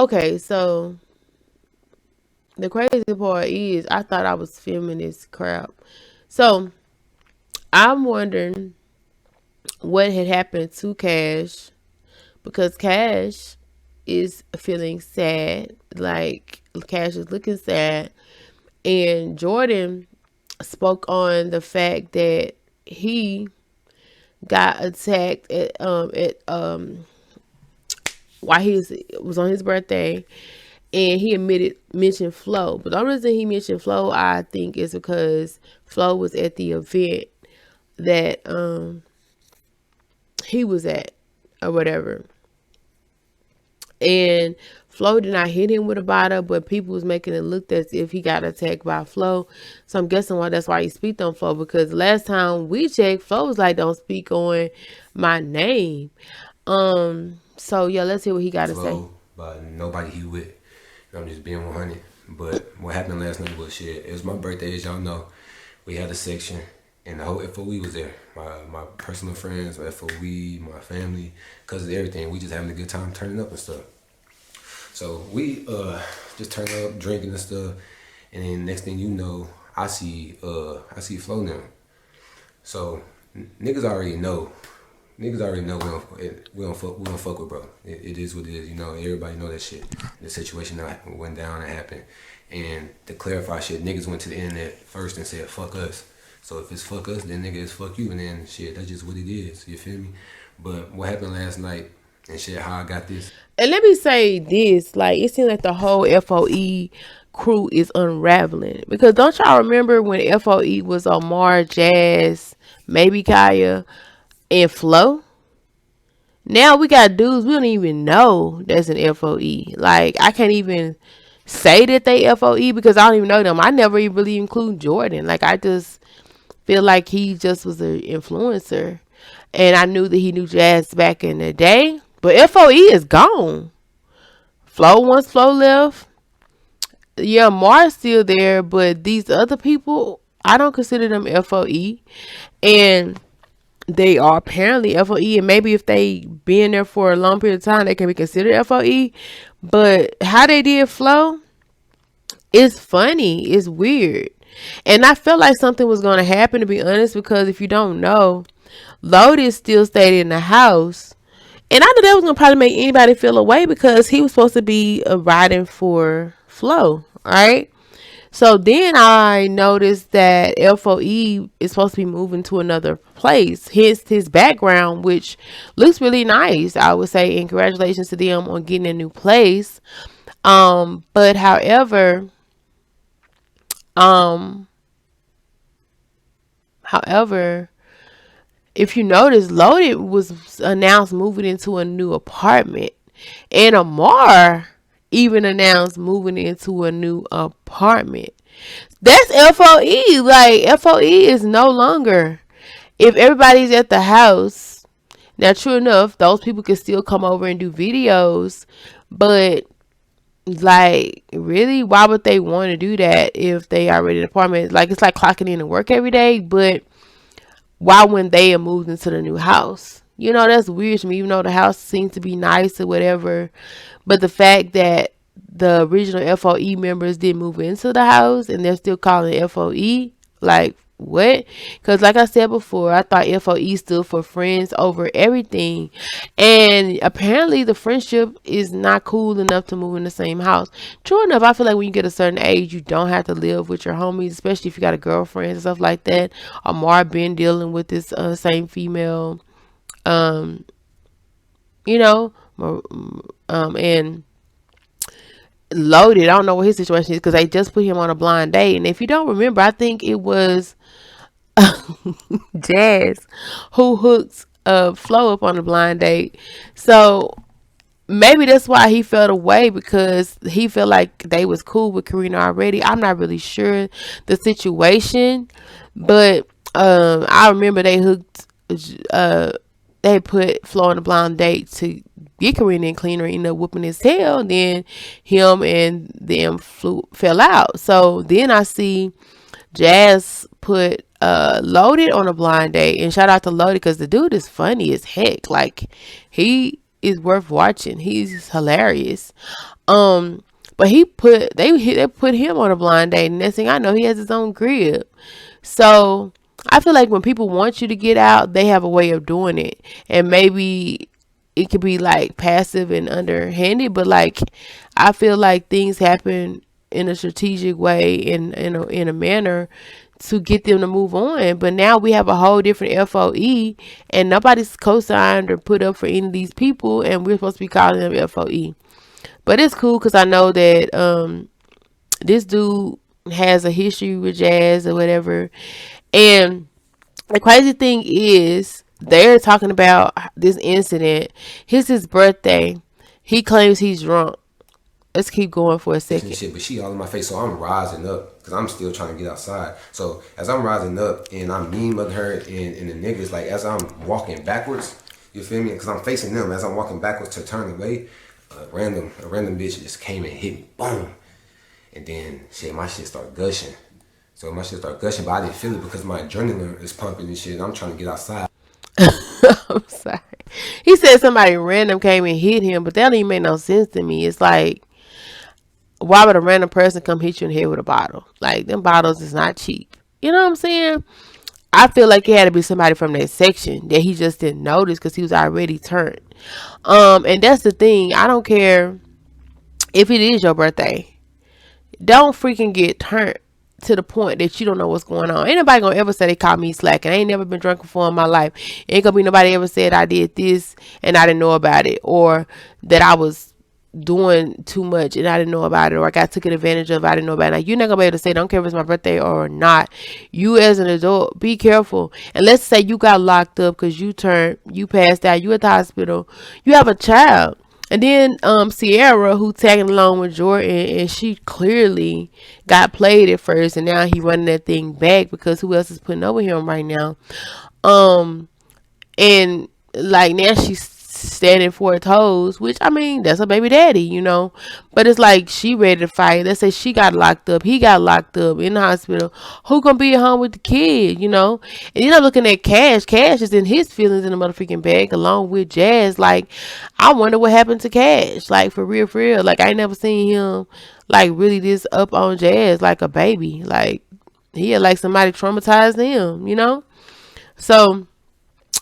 Okay, so the crazy part is I thought I was filming this crap. So I'm wondering what had happened to Cash because Cash is feeling sad. Like Cash is looking sad. And Jordan spoke on the fact that he got attacked at while was on his birthday, and he mentioned Flo. But the only reason he mentioned Flo, I think, is because Flo was at the event that he was at or whatever. And Flo did not hit him with a bottle, but people was making it look as if he got attacked by Flo. So I'm guessing that's why he speak on Flo, because last time we checked, Flo was like, "Don't speak on my name." So yeah, let's hear what he got to say. Flo, but nobody he with. I'm just being 100. But what happened last night was shit. It was my birthday, as y'all know. We had a section, and the whole FOE was there. My personal friends, my FOE, my family, because of everything. We just having a good time turning up and stuff. So we just turn up, drinking and stuff, and then next thing you know, I see Flo now. So niggas already know. Niggas already know we don't fuck with bro. It is what it is. You know, everybody know that shit. The situation that went down and happened. And to clarify shit, niggas went to the internet first and said fuck us. So if it's fuck us, then nigga, it's fuck you, and then shit, that's just what it is. You feel me? But what happened last night and shit, how I got this. And let me say this, like, it seems like the whole FOE crew is unraveling. Because don't y'all remember when FOE was Omar, Jazz, maybe Kaya, and Flo? Now we got dudes we don't even know that's an FOE. Like, I can't even say that they FOE because I don't even know them. I never even really include Jordan. Like, I just feel like he just was an influencer. And I knew that he knew Jazz back in the day. But FOE is gone. Once Flo left, yeah, Mar's still there, but these other people, I don't consider them FOE. And they are apparently FOE, and maybe if they been there for a long period of time, they can be considered FOE. But how they did Flo is funny. It's weird. And I felt like something was going to happen, to be honest, because if you don't know, Lotus still stayed in the house. And I knew that was going to probably make anybody feel away because he was supposed to be riding for Flo, right? So then I noticed that FOE is supposed to be moving to another place. His background, which looks really nice, I would say, and congratulations to them on getting a new place. But um, however, if you notice, Loaded was announced moving into a new apartment, and Amar even announced moving into a new apartment. That's FOE. Like, FOE is no longer. If everybody's at the house, now true enough, those people can still come over and do videos, but like, really, why would they want to do that if they already in an apartment? Like, it's like clocking in to work every day, but why when they have moved into the new house? You know, that's weird to me, even though the house seems to be nice or whatever. But the fact that the original FOE members did move into the house and they're still calling it FOE, like, what? Because like I said before, I thought FOE stood for friends over everything. And apparently the friendship is not cool enough to move in the same house. True enough, I feel like when you get a certain age, you don't have to live with your homies, especially if you got a girlfriend and stuff like that. Amar been dealing with this same female, um, you know, and Loaded. I don't know what his situation is because they just put him on a blind date. And if you don't remember, I think it was Jazz who hooked Flo up on a blind date. So maybe that's why he felt away, because he felt like they was cool with Carena already. I'm not really sure the situation, but I remember they hooked. They put Flo on a blind date to get Carena and Cleaner, ended up whooping his tail. Then him and them fell out. So then I see Jazz put Loaded on a blind date, and shout out to Loaded because the dude is funny as heck. Like, he is worth watching. He's hilarious. Um, but they put him on a blind date, and next thing I know, he has his own crib. So I feel like when people want you to get out, they have a way of doing it, and maybe it could be like passive and underhanded, but like I feel like things happen in a strategic way, in a manner to get them to move on. But now we have a whole different FOE, and nobody's co-signed or put up for any of these people, and we're supposed to be calling them FOE. But it's cool because I know that this dude has a history with Jazz or whatever. And the crazy thing is, they're talking about this incident. It's his birthday. He claims he's drunk. Let's keep going for a And second. shit, but she all in my face, so I'm rising up because I'm still trying to get outside. So as I'm rising up and I'm mean with her and the niggas, like as I'm walking backwards, you feel me? Because I'm facing them as I'm walking backwards to turn away. A random bitch just came and hit me, boom, and then shit, my shit started gushing. So my shit started gushing, but I didn't feel it because my adrenaline is pumping and shit. And I'm trying to get outside. I'm sorry. He said somebody random came and hit him, but that don't even make no sense to me. It's like, why would a random person come hit you in the head with a bottle? Like, them bottles is not cheap. You know what I'm saying? I feel like it had to be somebody from that section that he just didn't notice because he was already turned. And that's the thing. I don't care if it is your birthday. Don't freaking get turned to the point that you don't know what's going on. Ain't nobody gonna ever say they caught me slacking. I ain't never been drunk before in my life. Ain't gonna be nobody ever said I did this and I didn't know about it, or that I was doing too much and I didn't know about it, or I got taken advantage of, I didn't know about it. Like, you're not gonna be able to say, don't care if it's my birthday or not. You as an adult, be careful. And let's say you got locked up because you passed out, you at the hospital, you have a child. And then Sierra, who tagging along with Jordan, and she clearly got played at first, and now he running that thing back because who else is putting over him right now? Um, and like now she's standing for her toes, which I mean that's her baby daddy, you know. But it's like she ready to fight. Let's say she got locked up, he got locked up in the hospital. Who gonna be at home with the kid, you know? And you're not looking at Cash. Cash is in his feelings in the motherfucking bag along with Jazz. Like, I wonder what happened to Cash. Like, for real, for real. Like, I ain't never seen him like really this up on Jazz like a baby. Like, he had like somebody traumatized him, you know? So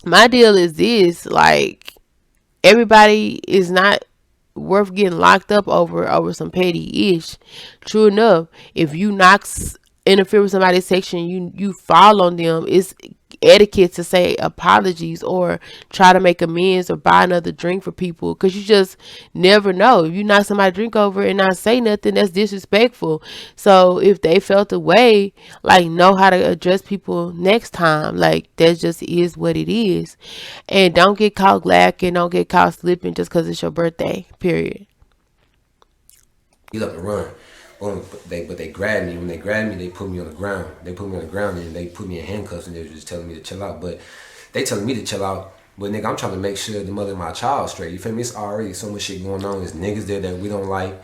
my deal is this, like, everybody is not worth getting locked up over some petty ish. True enough, if you interfere with somebody's section, you fall on them. It's etiquette to say apologies or try to make amends or buy another drink for people, because you just never know. If you knock somebody drink over and not say nothing, that's disrespectful. So if they felt the way, like, know how to address people next time. Like, that just is what it is. And don't get caught lacking, don't get caught slipping just because it's your birthday, period. Get up and run. Boom. But they grabbed me. When they grabbed me, they put me on the ground. They put me on the ground and they put me in handcuffs and they were just telling me to chill out. But they telling me to chill out. But nigga, I'm trying to make sure the mother of my child straight. You feel me? It's already so much shit going on. There's niggas there that we don't like.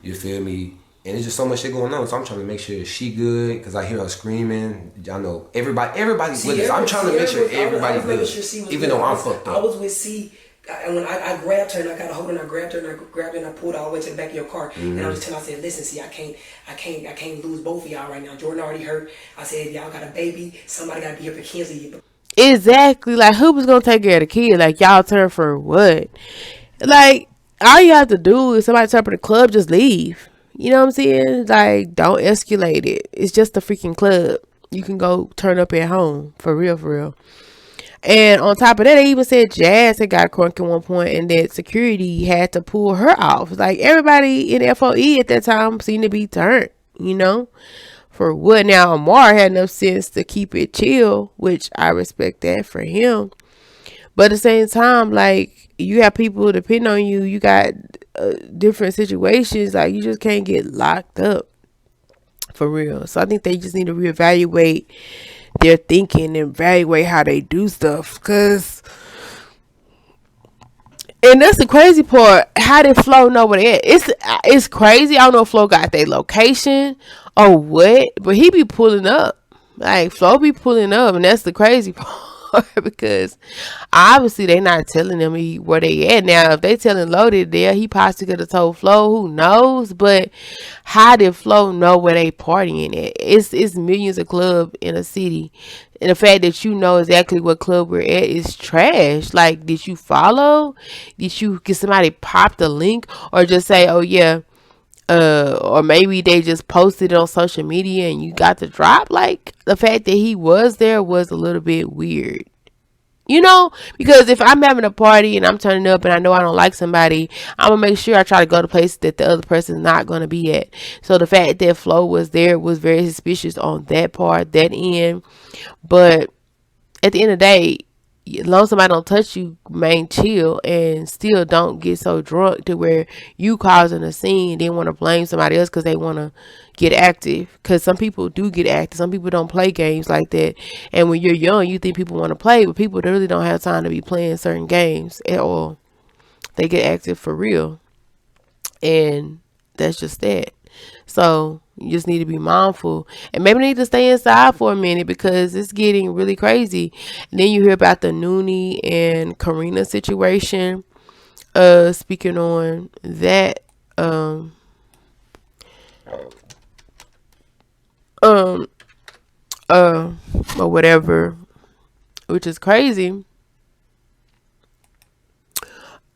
You feel me? And it's just so much shit going on. So I'm trying to make sure she good because I hear her screaming. I know everybody's with us. I'm trying to make sure everybody good, even though I'm fucked I up. was with C, and when I grabbed her and I got a hold and I grabbed her and I grabbed her and I pulled her all the way to the back of your car. And I was telling her, I said, listen, see, I can't lose both of y'all right now. Jordan already hurt. I said, y'all got a baby. Somebody got to be here for Kenzie. Exactly. Like, who was gonna take care of the kid? Like, y'all turn for what? Like, all you have to do is somebody turn up at the club, just leave. You know what I'm saying? Like, don't escalate it. It's just a freaking club. You can go turn up at home. For real, for real. And on top of that, they even said Jazz had got crunk at one point and that security had to pull her off. Like, everybody in FOE at that time seemed to be turned, you know? For what? Now, Amar had enough sense to keep it chill, which I respect that for him. But at the same time, like, you have people who depend on you. You got different situations. Like, you just can't get locked up. For real. So I think they just need to reevaluate their thinking and evaluate how they do stuff. Cause, and that's the crazy part. How did Flo know where they at? It's crazy. I don't know if Flo got their location or what, but he be pulling up. Like, Flo be pulling up, and that's the crazy part. because obviously they not telling them where they at. Now if they telling Loaded there, he possibly could have told Flo, who knows? But how did Flo know where they partying at? It's millions of club in a city. And the fact that you know exactly what club we're at is trash. Like, did you follow? Did you get somebody pop the link or just say, oh yeah, or maybe they just posted it on social media and you got the drop? Like, the fact that he was there was a little bit weird. You know, because if I'm having a party and I'm turning up and I know I don't like somebody, I'm gonna make sure I try to go to places that the other person's not gonna be at. So the fact that Flo was there was very suspicious on that part, that end. But at the end of the day, as long as somebody don't touch you, main chill and still don't get so drunk to where you causing a scene and then want to blame somebody else because they want to get active. Because some people do get active. Some people don't play games like that. And when you're young, you think people want to play, but people really don't have time to be playing certain games at all. They get active for real. And that's just that. So you just need to be mindful and maybe need to stay inside for a minute because it's getting really crazy. And then you hear about the Nuni and Carena situation. Speaking on that, um, uh, or whatever, which is crazy.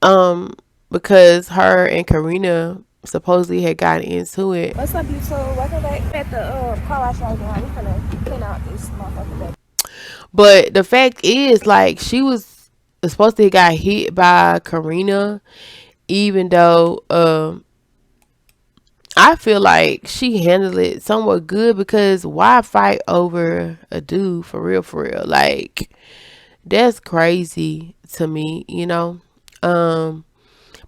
Um, because her and Carena supposedly had gotten into it. What's up, YouTube? Welcome back at the car wash right now. We finna clean out this motherfucker back. But the fact is, like, she was supposed to got hit by Carena, even though I feel like she handled it somewhat good because why fight over a dude for real, for real? Like, that's crazy to me, you know? Um,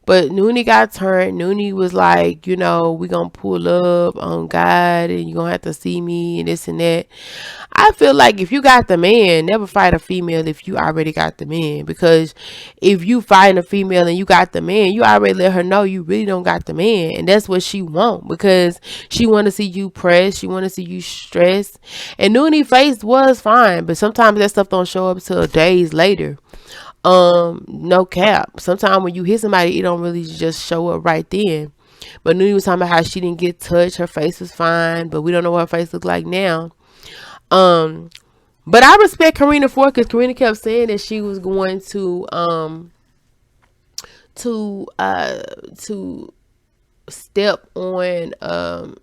But Nuni got turned. Nuni was like, you know, we gonna pull up on God and you gonna have to see me and this and that. I feel like if you got the man, never fight a female if you already got the man. Because if you fighting a female and you got the man, you already let her know you really don't got the man. And that's what she want because she want to see you pressed. She want to see you stressed. And Nuni face was fine, but sometimes that stuff don't show up till days later. No cap. Sometimes when you hit somebody, it don't really just show up right then. But Nuni was talking about how she didn't get touched. Her face was fine, but we don't know what her face looked like now. Um, but I respect Carena for it because Carena kept saying that she was going to to step on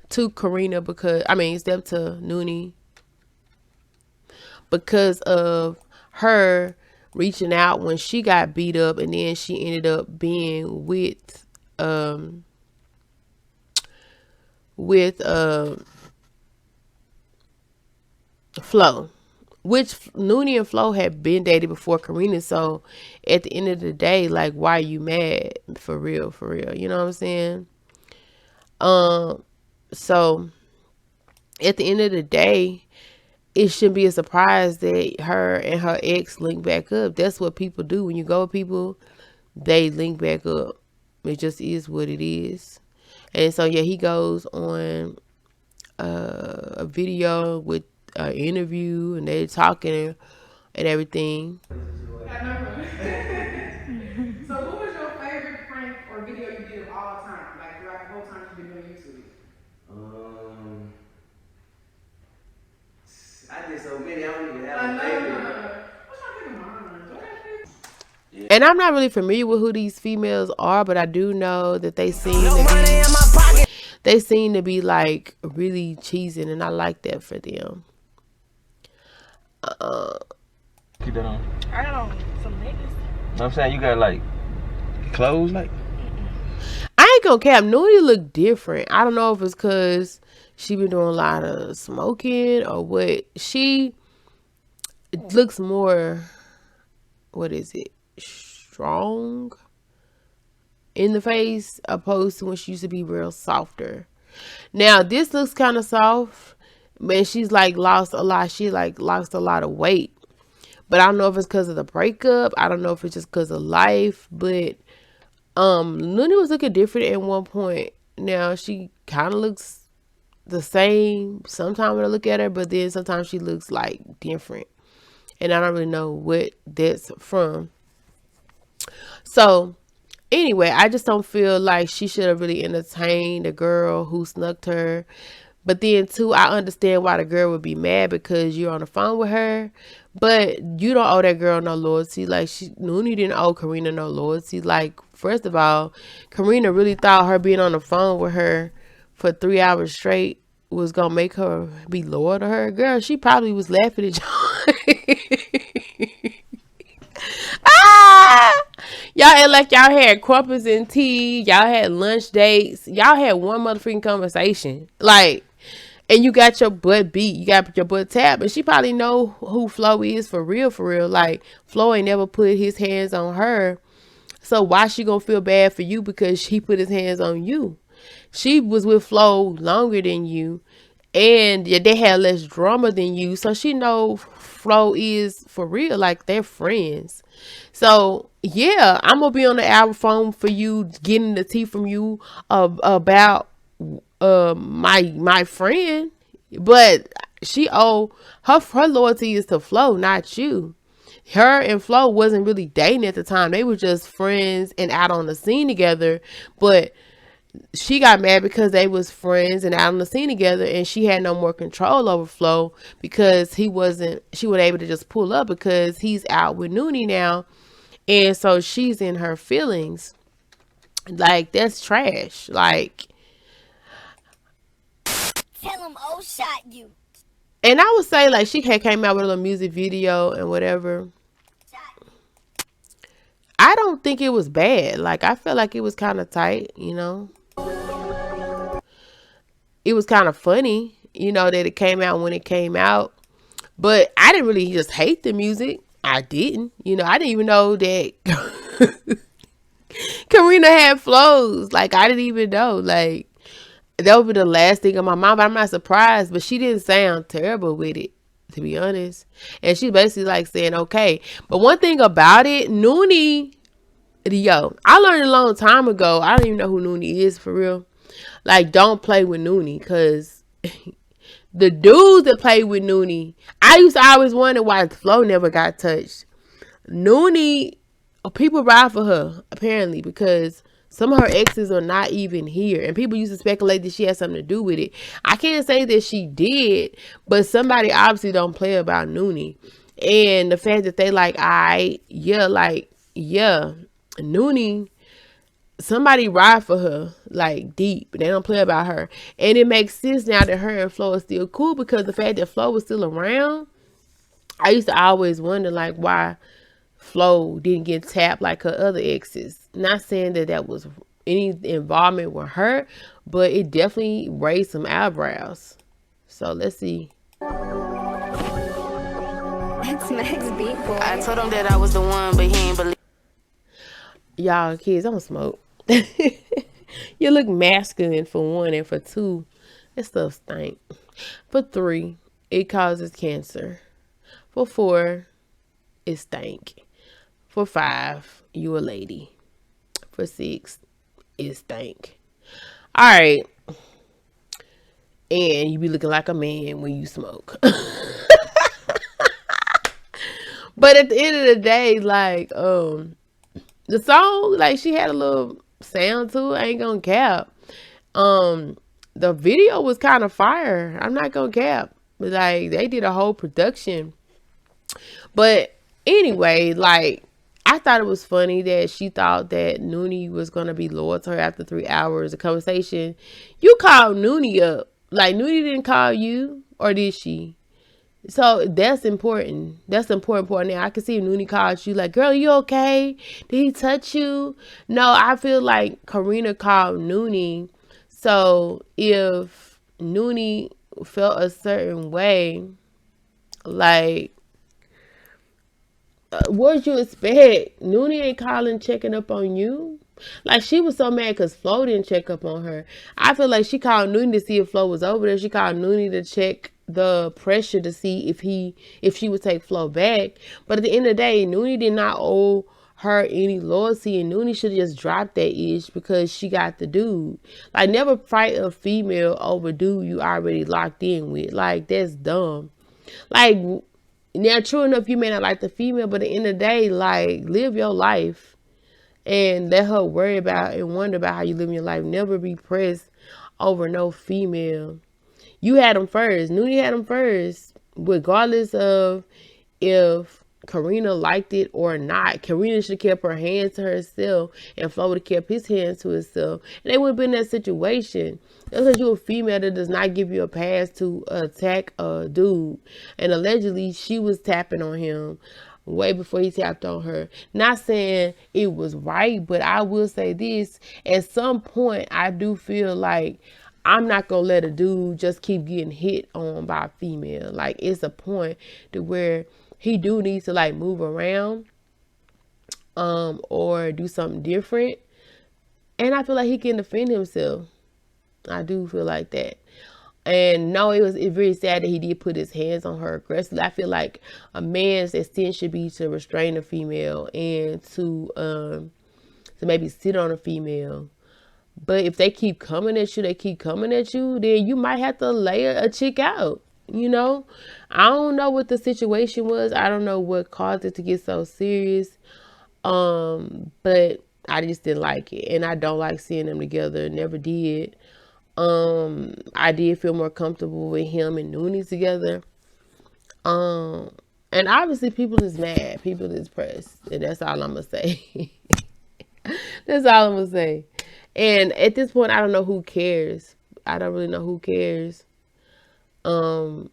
to Carena because step to Nuni because of her reaching out when she got beat up and then she ended up being with Flo, which Nuni and Flo had been dated before Carena. So at the end of the day, like, why are you mad? For real, for real. You know what I'm saying? So at the end of the day, it shouldn't be a surprise that her and her ex link back up. That's what people do. When you go with people, they link back up. It just is what it is. And so yeah, he goes on a video with an interview and they're talking and everything. I know. So, who was your favorite prank or video you did of all time? Like throughout the whole time you've been doing YouTube? Um, I did so many, I don't even have a favorite. What's my favorite mine? And I'm not really familiar with who these females are, but I do know that they seem to be like really cheesing, and I like that for them. Keep that on. I got on some niggas. You know what I'm saying? You got like clothes like. I ain't gonna cap. Nuni look different. I don't know if it's because she been doing a lot of smoking or what. She looks more, what is it, strong in the face opposed to when she used to be real softer. Now this looks kind of soft, man. She's like lost a lot. She like lost a lot of weight, but I don't know if it's because of the breakup. I don't know if it's just because of life, but Nuni was looking different at one point. Now she kind of looks the same sometimes when I look at her, but then sometimes she looks like different. And I don't really know what that's from. So anyway, I just don't feel like she should have really entertained the girl who snuck her. But then too, I understand why the girl would be mad because you're on the phone with her. But you don't owe that girl no loyalty. Like Nuni didn't owe Carena no loyalty. Like, first of all, Carena really thought her being on the phone with her for 3 hours straight was gonna make her be loyal to her. Girl, she probably was laughing at you. Ah! Y'all act like y'all had crumpets and tea. Y'all had lunch dates. Y'all had one motherfucking conversation. Like, and you got your butt beat. You got your butt tapped. And she probably know who Flo is for real, for real. Like, Flo ain't never put his hands on her. So why she gonna feel bad for you because he put his hands on you? She was with Flo longer than you. And yeah, they had less drama than you. So she know Flo is for real. Like, they're friends. So yeah, I'm gonna be on the hour phone for you, getting the tea from you about my friend. But she her loyalty is to Flo, not you. Her and Flo wasn't really dating at the time. They were just friends and out on the scene together. But she got mad because they was friends and out on the scene together, and she had no more control over Flo because she wasn't able to just pull up because he's out with Nuni now. And so she's in her feelings. Like, that's trash. Like, Tell him O shot you. and I would say, like, she had came out with a little music video and whatever. I don't think it was bad. Like, I felt like it was kind of tight, you know. It was kind of funny, you know, that it came out when it came out. But I didn't really just hate the music. I didn't. You know, I didn't even know that Carena had flows. Like, I didn't even know. Like, that would be the last thing on my mind. But I'm not surprised. But she didn't sound terrible with it, to be honest. And she basically like saying, okay. But one thing about it, Nuni, yo, I learned a long time ago. I don't even know who Nuni is for real. Like, don't play with Nuni, because the dudes that play with Nuni, I used to always wonder why Flo never got touched. Nuni, people ride for her, apparently, because some of her exes are not even here. And people used to speculate that she had something to do with it. I can't say that she did, but somebody obviously don't play about Nuni. And the fact that they like, Nuni, somebody ride for her, like, deep. They don't play about her. And it makes sense now that her and Flo is still cool, because the fact that Flo was still around, I used to always wonder, like, why Flo didn't get tapped like her other exes. Not saying that that was any involvement with her, but it definitely raised some eyebrows. So let's see. That's Max beat boy. I told him that I was the one, but he ain't believe. Y'all kids, don't smoke. You look masculine for one, and for two, that stuff stink. For three, it causes cancer. For four, it stank. For five, you a lady. For six, it stank. Alright. And you be looking like a man when you smoke. But at the end of the day, like, the song, like, she had a little sound to it. I ain't gonna cap. The video was kind of fire. I'm not gonna cap. But, like, they did a whole production. But anyway, like, I thought it was funny that she thought that Nuni was gonna be loyal to her after 3 hours of conversation. You called Nuni up. Like, Nuni didn't call you, or did she? So that's important. That's the important part. Now I can see if Nuni called you, like, girl, you okay? Did he touch you? No, I feel like Carena called Nuni. So if Nuni felt a certain way, like, what'd you expect? Nuni ain't calling, checking up on you. Like, she was so mad because Flo didn't check up on her. I feel like she called Nuni to see if Flo was over there. She called Nuni to check the pressure to see if she would take Flo back. But at the end of the day, Nuni did not owe her any loyalty, and Nuni should have just dropped that ish because she got the dude. Like, never fight a female over dude you already locked in with. Like, that's dumb. Like, now, true enough, you may not like the female, but at the end of the day, like, live your life and let her worry about and wonder about how you live your life. Never be pressed over no female. You had them first. Nudie had them first, regardless of if Carena liked it or not. Carena should have kept her hands to herself, and Flo would have kept his hands to himself, and they would have been in that situation. That's because you're a female that does not give you a pass to attack a dude, and allegedly she was tapping on him way before he tapped on her. Not saying it was right, but I will say this: at some point, I do feel like I'm not gonna let a dude just keep getting hit on by a female. Like, it's a point to where he do need to like move around, or do something different. And I feel like he can defend himself. I do feel like that. And no, it's very sad that he did put his hands on her aggressively. I feel like a man's extent should be to restrain a female and to maybe sit on a female. But if they keep coming at you, then you might have to lay a chick out. You know, I don't know what the situation was. I don't know what caused it to get so serious. But I just didn't like it, and I don't like seeing them together. Never did. I did feel more comfortable with him and Nuni together. And obviously people is mad, people is pressed, and that's all I'm gonna say. That's all I'm gonna say. And at this point, I don't know who cares. I don't really know who cares. But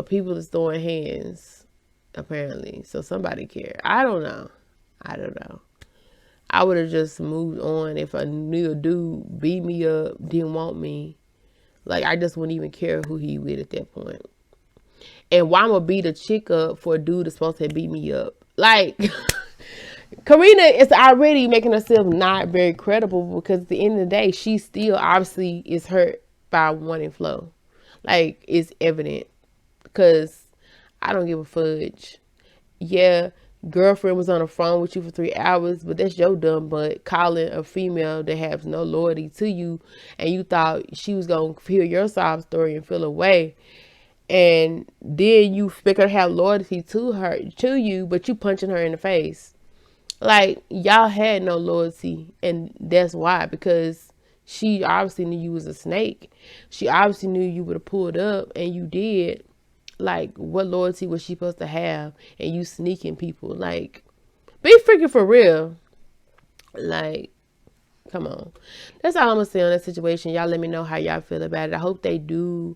people is throwing hands, apparently. So somebody care. I don't know. I would have just moved on if a new dude beat me up, didn't want me. Like, I just wouldn't even care who he with at that point. And why I'm gonna beat a chick up for a dude that's supposed to beat me up? Like, Carena is already making herself not very credible because at the end of the day, she still obviously is hurt by wanting Flo. Like, it's evident because I don't give a fudge. Yeah, girlfriend was on the phone with you for 3 hours, but that's your dumb butt calling a female that has no loyalty to you, and you thought she was gonna hear your sob story and feel away, and then you expect her to have loyalty to you, but you punching her in the face. Like, y'all had no loyalty, and that's why, because she obviously knew you was a snake. She obviously knew you would have pulled up, and you did. Like, what loyalty was she supposed to have? And you sneaking people. Like, be freaking for real. Like, come on. That's all I'm going to say on that situation. Y'all let me know how y'all feel about it. I hope they do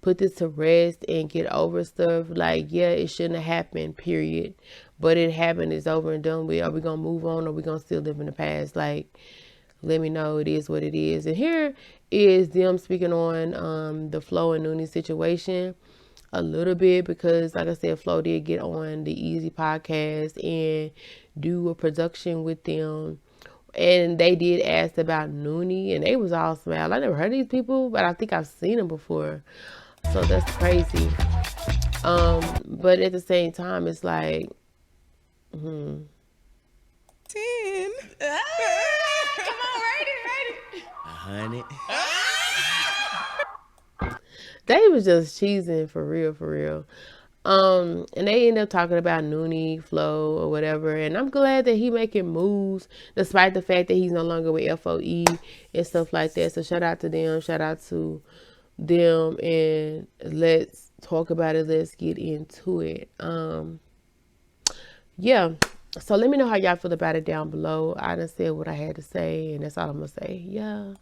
put this to rest and get over stuff. Like, yeah, it shouldn't have happened, period. But it happened. It's over and done with. Are we going to move on, or are we going to still live in the past? Like, let me know. It is what it is. And here is them speaking on the Flo and Nuni situation a little bit, because like I said, Flo did get on the Easy podcast and do a production with them, and they did ask about Nuni, and they was all smile. I never heard of these people, but I think I've seen them before, so that's crazy. But at the same time, it's like 10. Come on, write it. 100. They was just cheesing for real. And they end up talking about Nuni, Flo, or whatever. And I'm glad that he making moves, despite the fact that he's no longer with FOE and stuff like that. So shout out to them. Shout out to them. And let's talk about it. Let's get into it. Yeah. So let me know how y'all feel about it down below. I done said what I had to say, and that's all I'm gonna say. Yeah.